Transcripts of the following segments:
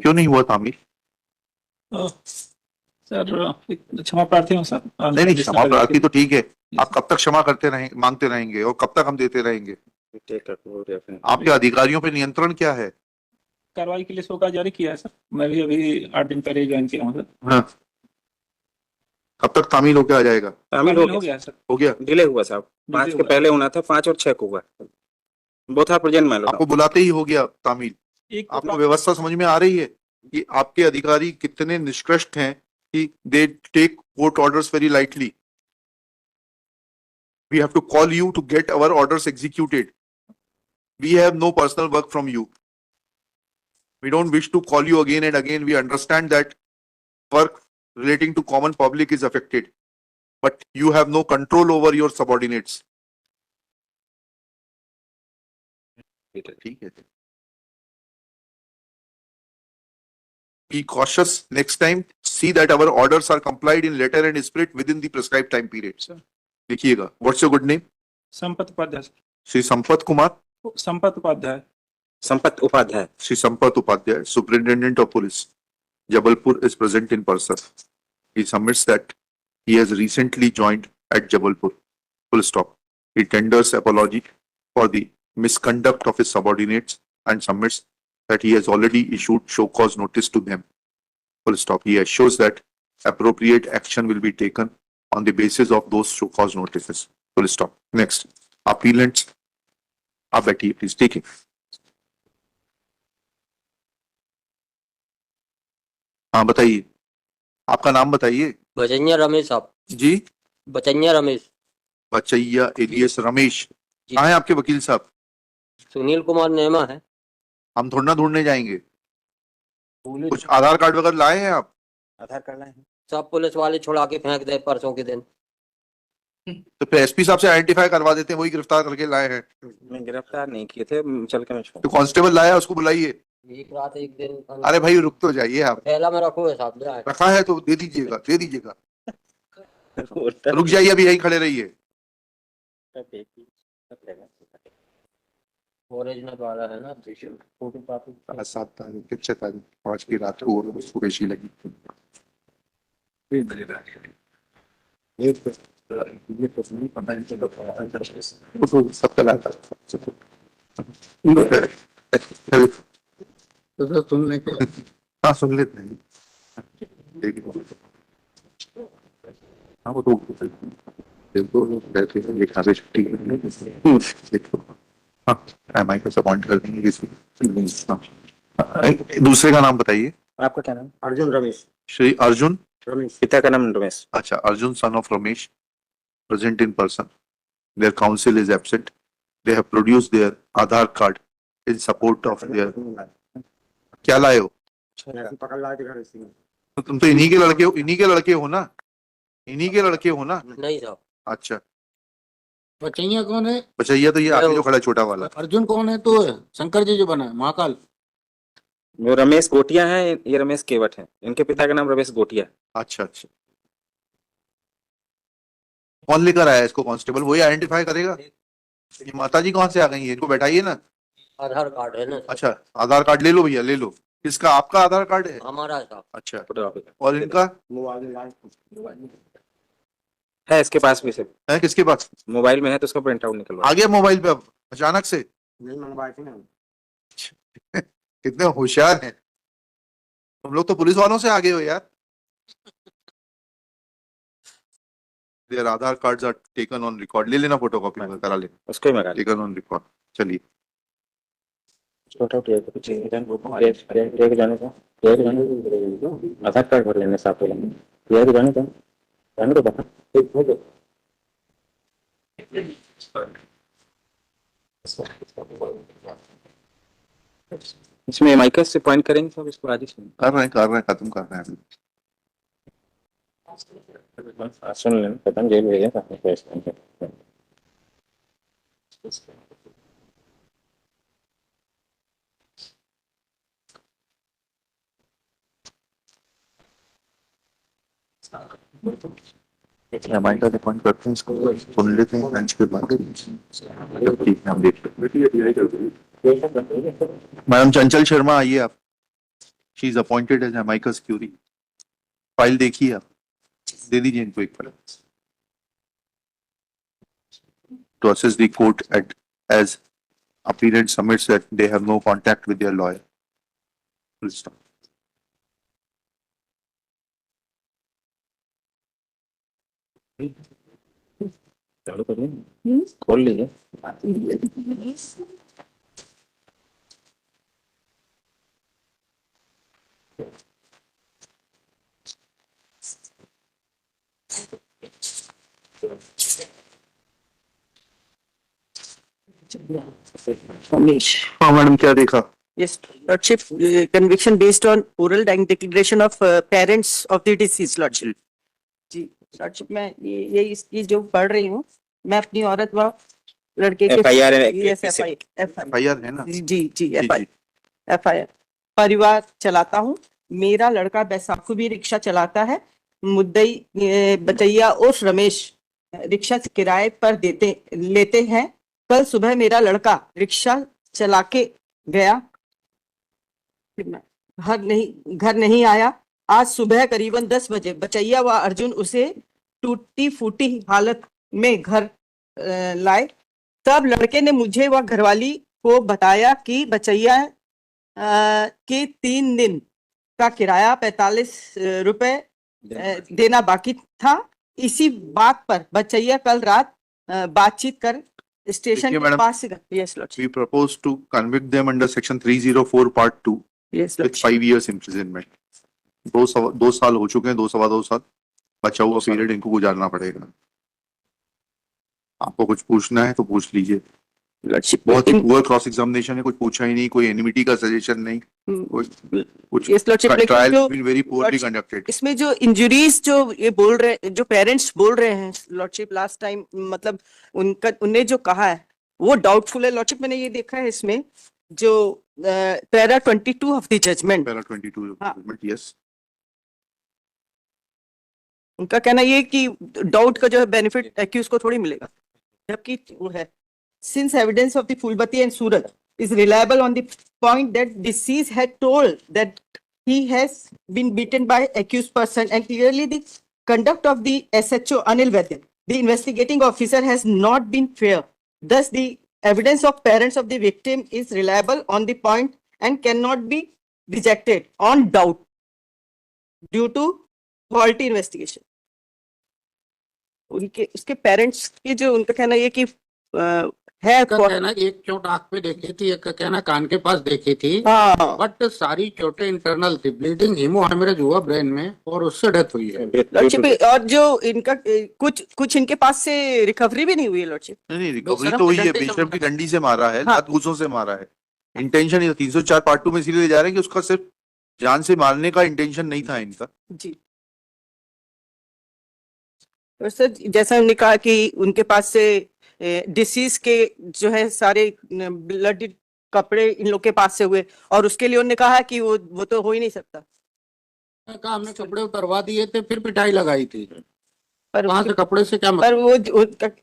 क्यों नहीं हुआ तामील? सर क्षमा प्रार्थी हूँ सर। नहीं, क्षमा प्रार्थी तो ठीक है, जी, आप कब तक क्षमा करते रहेंगे, मांगते रहेंगे, और कब तक हम देते रहेंगे? आपके अधिकारियों पे नियंत्रण क्या है? कार्रवाई के लिए शोकॉज जारी किया है सर। मैं भी अभी 8 दिन पहले ज्वाइन किया हूँ सर। हाँ, कब तक तामील होके आ जाएगा? तामील हो गया सर। हो गया? डिले हुआ साहब, 5 के पहले होना था, 5 और 6 को हुआ। Both are present my lord. आपको बुलाते ही हो गया तामील? एक आपको व्यवस्था समझ में आ रही है कि आपके अधिकारी कितने निष्कृष्ट हैं कि they take court orders very lightly? We have to call you to get our orders executed. We have no personal work from you. We don't wish to call you again and again. We understand that work relating to common public is affected, but you have no control over your subordinates. ठीक है. Be cautious next time. See that our orders are complied in letter and spirit within the prescribed time period. Sir. देखिएगा. What's your good name? Sampath Upadhyay sir. Shri Sampath Kumar. Sampath Upadhyay. Sampath Upadhyay. Shri Sampath Upadhyay, Superintendent of Police, Jabalpur, is present in person. He submits that he has recently joined at Jabalpur. Full stop. He tenders apology for the misconduct of his subordinates and submits that he has already issued show cause notice to them. Full stop. He assures that appropriate action will be taken on the basis of those show cause notices. Full stop. Next. Appellants. आप बैठिए please. ठीक है. हाँ बताइए, आपका नाम बताइए. बचैया रमेश साहब जी. बचैया रमेश। बचैया एलियस रमेश. कहाँ है आपके वकील साहब? सुनील कुमार नेमा है। हम थोड़ा ना ढूंढने जाएंगे. कुछ आधार कार्ड वगैरह लाए हैं आप? आधार कार्ड लाए हैं सब पुलिस वाले छुड़ा के फेंक दे परसों के दिन। तो फिर एसपी साहब से आइडेंटिफाई करवा देते हैं, वही गिरफ्तार करके लाए हैं. मैं गिरफ्तार नहीं किए थे, चल के मैं छोड़। तो कांस्टेबल लाया, उसको बुलाइए. एक रात एक दिन। अरे भाई रुक तो जाइए आप. पहला में रखो है साहब, ले आए। रखा है तो दे दीजिएगा, दे दीजिएगा. रुक जाइए, अभी यहीं खड़े रहिए. ओरिजिनल वाला है ना, फोटो कॉपी। 7 तारीख 6 तारीख 5 की रात को उसको पेशी लगी. सब चला था. तो सुनने के हाँ सुन लेते हैं. हाँ वो तो देखो कहते हैं ये खाते छुट्टी देखो. हाँ माइक से अपॉइंट कर देंगे किसी. दूसरे का नाम बताइए. आपका क्या नाम? अर्जुन रमेश। श्री अर्जुन रमेश। पिता का नाम रमेश। अच्छा, Arjun son of Ramesh, present in person. Their counsel is absent. They have produced their Aadhaar card in support of their. क्या लाए हो? पकड़ ला के घर से। तो तुम तो इन्हीं के लड़के हो, इन्हीं के लड़के हो ना, इन्हीं के लड़के हो ना. नहीं साहब। अच्छा, बचैया कौन है? बचैया तो ये आगे जो खड़ा है छोटा वाला. अर्जुन कौन है? तो शंकर जी जो बना है महाकाल। वो रमेश गोटिया है, ये रमेश केवट है। इनके पिता का नाम रमेश गोटिया। अच्छा अच्छा. कौन लेकर आया इसको? कांस्टेबल वही आइडेंटिफाई करेगा. ये माता जी कहाँ से आ गई है? इनको बैठाइए ना. आधार कार्ड है ना। अच्छा, आधार कार्ड ले लो भैया, ले लो. किसका? आपका आधार कार्ड है? हमारा है साहब। अच्छा, और इनका है इसके पास भी से। है? किसके पास? मोबाइल में है तो उसका प्रिंट आउट निकलवा। आ गया मोबाइल पे अब अचानक से? नहीं मंगवाए थे ना। कितने होशियार हैं तुम लोग, तो पुलिस वालों से आगे हो यार. Their Aadhaar cards are taken on record. ले लेना फोटोकॉपी में, करा लेना. उसको ही मंगा Taken on record. चलिए. छोटा उठिए तो पीछे एक जाने का आधार कार्ड भर लेने साथ लेंगे। ये जाने का जाने तो बता एक हो गया। इसमें माइकस से पॉइंट करेंगे सब, इसको आज ही कर रहे हैं, खत्म कर रहे हैं. सुन लेना, खत्म जेल भेजें। हमारे साथ अपॉइंट करते हैं, इसको सुन लेते हैं लंच के बाद. ठीक है, हम देख लेते हैं. मैडम चंचल शर्मा आइए आप. She is appointed as amicus curiae. File देखिए आप, दे दीजिए इनको एक file to assess the court as appellant submits that they have no contact with their lawyer. Full stop. चालू करिए, खोल लीजिए। Ramesh. हाँ मैडम, क्या देखा? Yes, Lordship, conviction based on oral declaration of parents of the deceased, Lordship. Ji, Lordship, मैं ये इसकी जो पढ़ रही हूँ, मैं अपनी औरत व लड़के के FIR है, Yes, FIR। FIR है ना? जी FIR परिवार चलाता हूँ। मेरा लड़का बैसाखू भी रिक्शा चलाता है। मुद्दई बचैया उर्फ रमेश रिक्शा किराए पर लेते हैं। कल सुबह मेरा लड़का रिक्शा चला के गया, घर नहीं आया। आज सुबह करीबन 10 बजे बचैया व अर्जुन उसे टूटी फूटी हालत में घर लाए। तब लड़के ने मुझे व घरवाली को बताया कि बचैया के 3 दिन का किराया 45 रुपए देना बाकी था। इसी बात पर बचैया कल रात बातचीत कर स्टेशन देखिए के मैडम, पास से yes, Lordship. we propose to convict them under section 304 part 2 Yes, with Lordship. 5 years imprisonment. 2 साल हो चुके हैं, 2 साल बचा हुआ पीरियड इनको गुजारना पड़ेगा। आपको कुछ पूछना है तो पूछ लीजिए। Lordship. बहुत ही पुअर क्रॉस एग्जामिनेशन है, कुछ पूछा ही नहीं, कोई एनिमिटी का सजेशन नहीं, कुछ Yes, Lordship, लेकिन ट्रायल जो been very poorly Lordship, conducted. इसमें जो इंजुरीज जो ये बोल रहे, जो पेरेंट्स बोल रहे हैं लॉर्डशिप, लास्ट टाइम मतलब उनने जो कहा है वो डाउटफुल है लॉर्डशिप। मैंने ये देखा है इसमें जो para 22 of the judgment, para 22 हाँ। यस, उनका कहना ये कि डाउट का जो है बेनिफिट एक्यूज को थोड़ी मिलेगा, जबकि वो है since evidence of the Fulbati and Suraj is reliable on the point that deceased had told that he has been beaten by accused person, and clearly the conduct of the SHO Anil Vaidya, the investigating officer, has not been fair. Thus the evidence of parents of the victim is reliable on the point and cannot be rejected on doubt due to faulty investigation. उनके उसके parents की जो उनका कहना ये कि है का कहना एक चोट आंख पे देखी थी, एक का कहना कान के पास देखी थी, हाँ बट सारी चोटें इंटरनल थी, ब्लीडिंग हीमोहेमरेज हुआ ब्रेन में और उससे डेथ हुई है। लॉर्डशिप। और जो इनका कुछ इनके पास से रिकवरी भी नहीं हुई है लॉर्डशिप। नहीं रिकवरी बेशरम तो हुई की है, डंडी से बेशरम की मारा। डंडी से मारा है, हाँ। लात घूसों से मारा है। इंटेंशन 304 पार्ट 2 में इसीलिए ले जा रहे हैं कि उसका सिर्फ जान से मारने का इंटेंशन नहीं था इनका। जी और सर जैसा उन्होंने कहा कि उनके पास से डिसीज के जो है सारे ब्लड कपड़े इन लोग के पास से हुए, और उसके लिए उन्होंने कहा कि वो तो हो ही नहीं सकता। कहा हमने कपड़े उतरवा दिए थे, फिर पिटाई लगाई थी, पर वहां से कपड़े से क्या मतलब? पर वो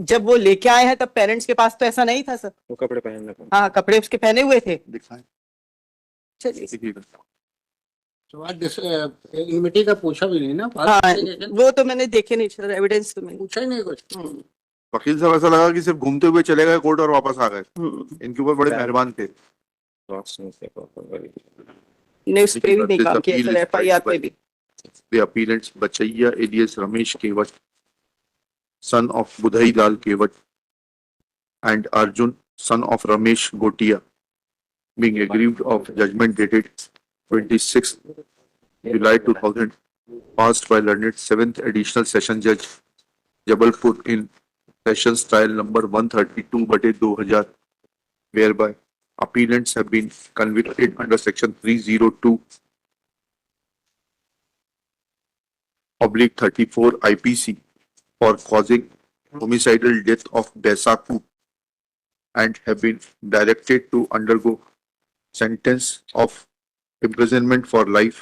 जब वो लेके आए हैं तब पेरेंट्स के पास तो ऐसा नहीं था सर। वो कपड़े पहनने को हाँ कपड़े उसके पहने हुए थे। दिखाएं, चलिए देखिएगा। तो आज इनविटी का पूछा भी नहीं ना, हाँ वो तो मैंने देखे नहीं सर, एविडेंस तो मैंने पूछा ही नहीं कुछ। वकील साहब ऐसा लगा कि सिर्फ घूमते हुए चले गए कोर्ट और वापस आ गए। इनके ऊपर बड़े मेहरबान थे। न्यूज पे भी नहीं काम किया सर, एफआईआर पे भी। The appellants Bachaiya alias Ramesh Kewat, son of Budhai Lal Kewat, and Arjun, son of Ramesh Gotia, being aggrieved of judgment dated 26 July 2000, passed by learned 7th Additional Session Judge, Jabalpur in Sessions Trial number 132/2000, whereby appellants have been convicted under section 302/34 IPC for causing homicidal death of Besaku and have been directed to undergo sentence of imprisonment for life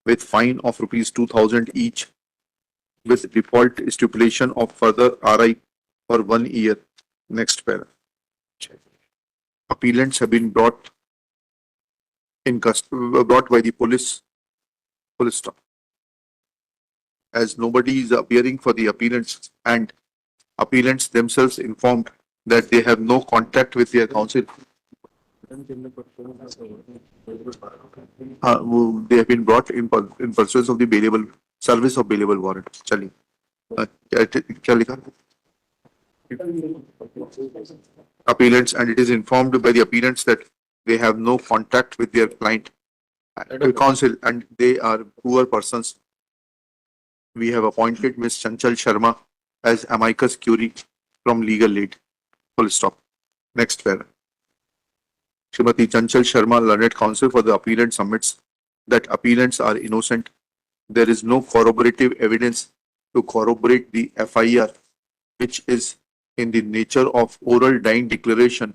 with fine of ₹2,000 each, with default stipulation of further RI for 1 year. Next para. Appellants have been brought by the police full stop. As nobody is appearing for the appearance and appellants themselves informed that they have no contact with their counsel, they have been brought in pursuance of the bailable service of bailable warrant. चलिए क्या लिखा? Appellants, and it is informed by the appellants that they have no contact with their client counsel and they are poor persons. We have appointed Ms. Chanchal Sharma as amicus curiae from legal aid. Full stop. Next paragraph. Srimati Chanchal Sharma, learned counsel for the appellant, submits that appellants are innocent. There is no corroborative evidence to corroborate the FIR, which is in the nature of oral dying declaration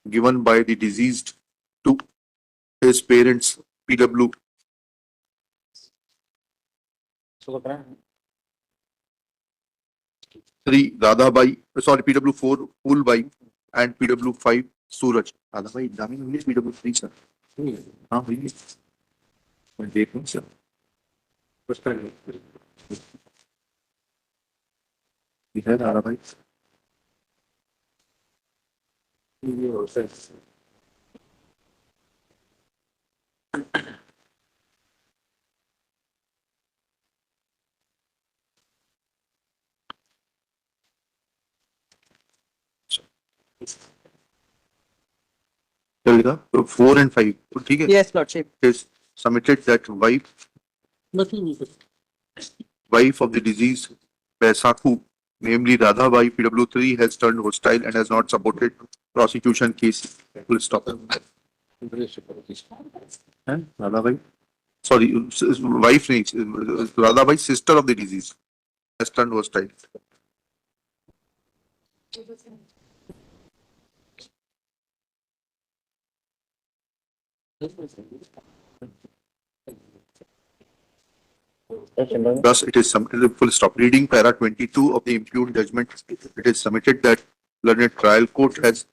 given by the deceased to his parents, PW. Three, Radhabai, sorry, PW4, Poolbai, and PW5, Suraj. Radhabai, examine only PW3, sir. हाँ, भैया. मैं देख लूँ, sir. दिखा है राधाबाई? चलेगा? 4 and 5, तो ठीक है? Yes, Lordship. Is submitted that wife of the deceased Baisaku, namely Radhabai, PW3, has turned hostile and has not supported prosecution case. Full stop. Radhabai? Sorry, wife names. Radhabai, sister of the deceased, has turned hostile. Thus, it is submitted. Full stop. Reading para 22 of the impugned judgment, it is submitted that learned trial court has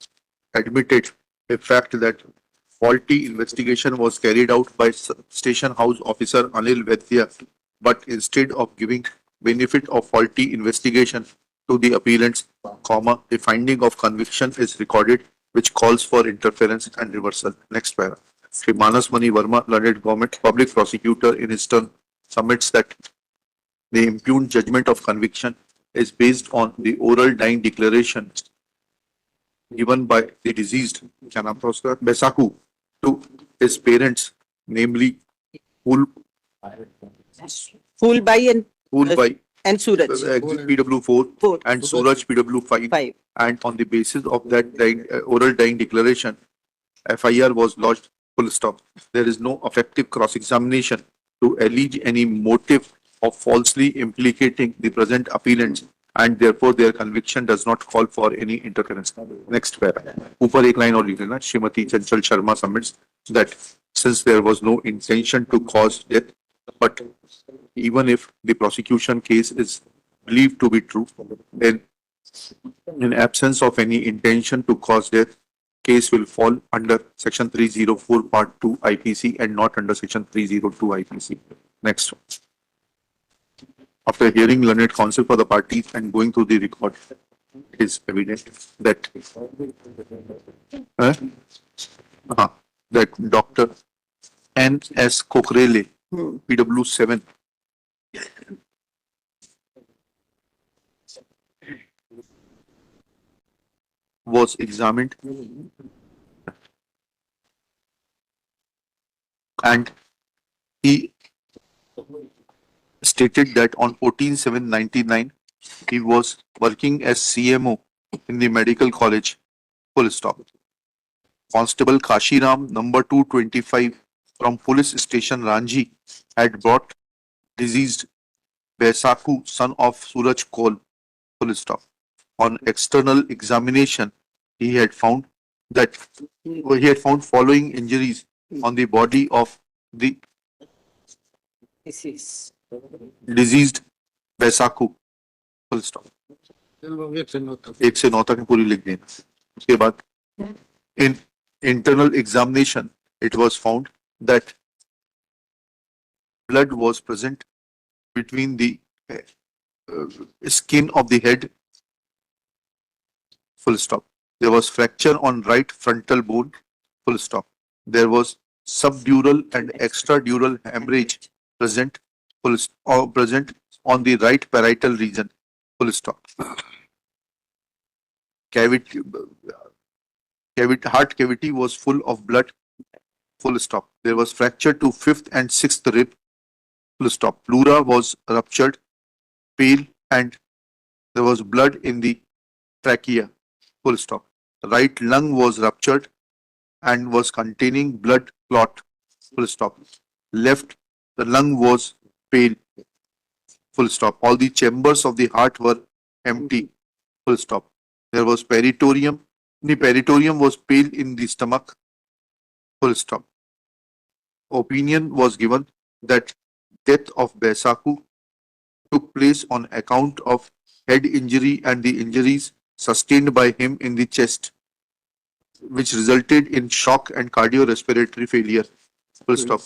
admitted a fact that faulty investigation was carried out by station house officer Anil Vaidya, but instead of giving benefit of faulty investigation to the appellants, the finding of conviction is recorded, which calls for interference and reversal. Next para. Shri Manas Mani Verma, learned government public prosecutor, in his turn submits that the impugned judgment of conviction is based on the oral dying declaration given by the deceased Baisaku to his parents, namely Poolbai Poolbai, and Suraj. PW4 Four. and Suraj PW5, 5. and on the basis of that oral dying declaration, FIR was lodged. Full stop. There is no effective cross-examination to allege any motive of falsely implicating the present appellants, and therefore their conviction does not call for any interference. Next paragraph. ऊपर एक line और लिख लेना. Srimati Chanchal Sharma submits that since there was no intention to cause death, but even if the prosecution case is believed to be true, then in absence of any intention to cause death, case will fall under section 304 part 2 IPC and not under section 302 IPC. Next. After hearing learned counsel for the parties and going through the record, it is evident that that Dr. N.S. Kokrele, PW7, was examined and he stated that on 14/7/99 he was working as CMO in the medical college. Full stop. Constable Kashiram, number 225 from police station Ranji, had brought deceased Baisaku, son of Suraj Kaul. Full stop. On external examination, he had found following injuries on the body of the deceased Baisaku. Full stop. एक से 9 तक पूरी लिख देना. उसके बाद in internal examination, it was found that blood was present between the skin of the head. Full stop. There was fracture on right frontal bone. Full stop. There was subdural and extradural hemorrhage present. Present on the right parietal region. Full stop. Heart cavity was full of blood. Full stop. There was fracture to fifth and sixth rib. Full stop. Pleura was ruptured, pale, and there was blood in the trachea. Full stop. Right lung was ruptured and was containing blood clot. Full stop. Left, the lung was pale. Full stop. All the chambers of the heart were empty. Full stop. There was peritorium. The peritorium was pale in the stomach. Full stop. Opinion was given that death of Baisaku took place on account of head injury and the injuries sustained by him in the chest, which resulted in shock and cardiorespiratory failure. Full stop.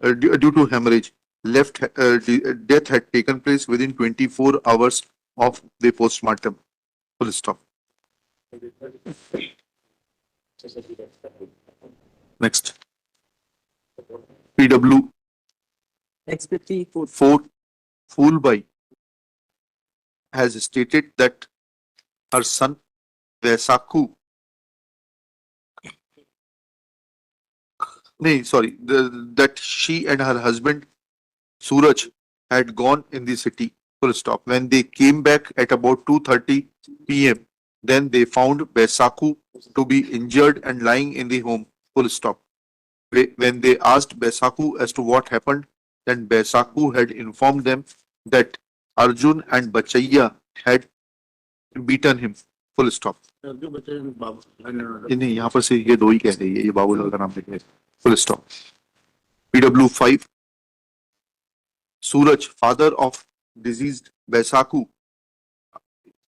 Due to hemorrhage, death had taken place within 24 hours of the postmortem. Full stop. Next. PW Expertise. 4 Fulbai has stated that her son Baisaku, that she and her husband Suraj had gone in the city. Full stop. When they came back at about 2:30 p.m., then they found Baisaku to be injured and lying in the home. Full stop. When they asked Baisaku as to what happened, then Baisaku had informed them that Arjun and Bachaiya had beaten him. Full stop. नहीं यहाँ पर से ये दो ही कह रही है, ये बाबूलाल का नाम लिख रहे हैं. Full stop. PW5 Suraj, father of deceased Baisaku,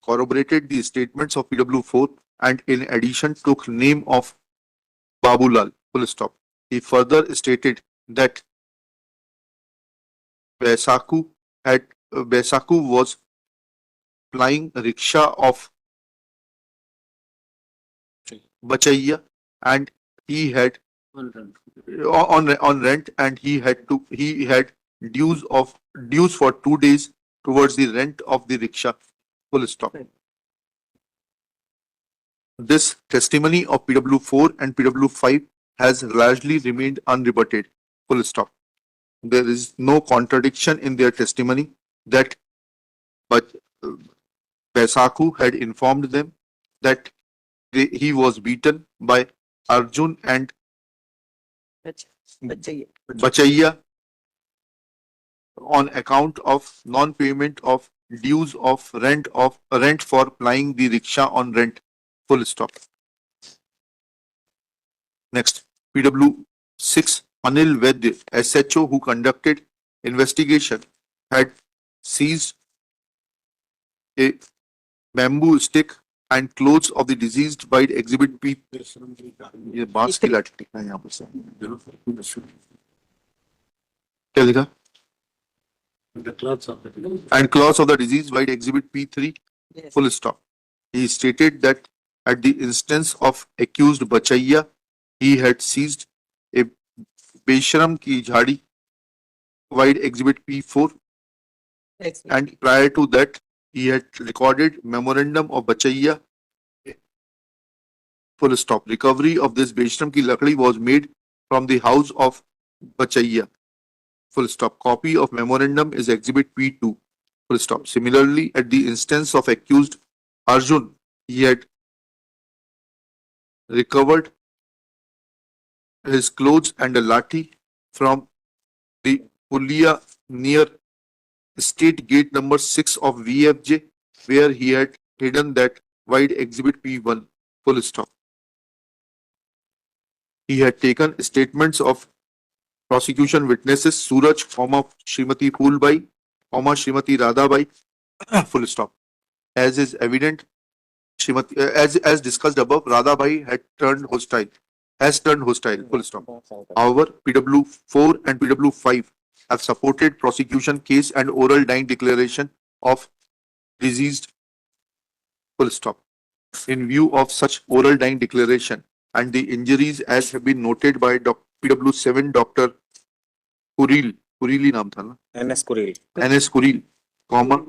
corroborated the statements of PW4 and in addition took name of Babulal. Full stop. He further stated that Baisaku was plying rickshaw of Bachaiya and he had on rent and he had dues for 2 days towards the rent of the rickshaw. Full stop. This testimony of PW4 and PW5 has largely remained unrebutted. Full stop. There is no contradiction in their testimony that Baisaku had informed them that he was beaten by Arjun and Bachaiya on account of non-payment of dues of rent for plying the rickshaw on rent. Full stop. Next, PW6 Anil Vaidya, SHO who conducted investigation, had seized a bamboo stick and clothes of the deceased by Exhibit P. ये बांस की लाठी है यहाँ पर से. क्या लिखा? And clothes of the deceased by Exhibit P3. Yes. Full stop. He stated that at the instance of accused Bachaiya, he had seized a Beshram ki jhadi, wide Exhibit P4, and prior to that, he had recorded memorandum of Bachaiya. Full stop. Recovery of this Beshram ki lakdi was made from the house of Bachaiya. Full stop. Copy of memorandum is Exhibit P2. Full stop. Similarly, at the instance of accused Arjun, he had recovered his clothes and a lathi from the Pulia near State Gate number 6 of VFJ, where he had hidden that wide Exhibit P1. Full stop. He had taken statements of prosecution witnesses Suraj, Srimati Phulbai, Srimati Radhabai. Full stop. As is evident, as discussed above, Radhabai has turned hostile. Full stop. However, PW4 and PW5 have supported prosecution case and oral dying declaration of deceased. Full stop. In view of such oral dying declaration and the injuries as have been noted by PW7 Dr. Kurili naam tha na? NS Kuril. NS Kuril, comma,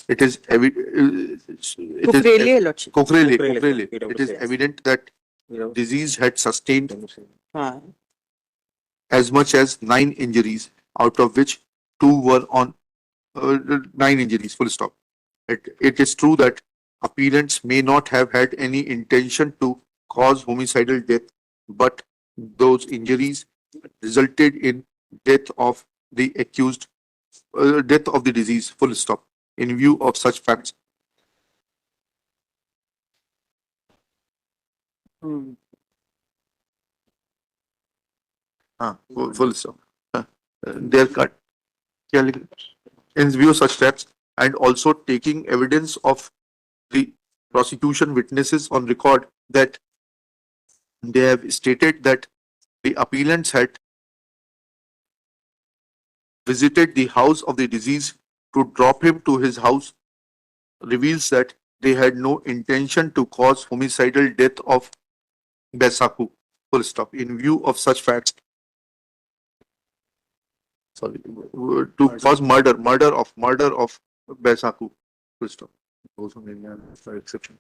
it is Kufreli, Lordship. Kukhreli. It is PW6. evident that disease had sustained हाँ, as much as 9 injuries, out of which 2 were on 9 injuries, full stop. It is true that appellants may not have had any intention to cause homicidal death, but those injuries resulted in death of the accused, death of the disease, full stop. In view of such facts, hmm, full stop. They are cut. क्या लिखा? In view of such facts and also taking evidence of the prosecution witnesses on record that they have stated that the appellants had visited the house of the deceased to drop him to his house, reveals that they had no intention to cause homicidal death of Besaku. Full stop. In view of such facts, sorry, to cause murder of Besaku. Full stop. Those are exception.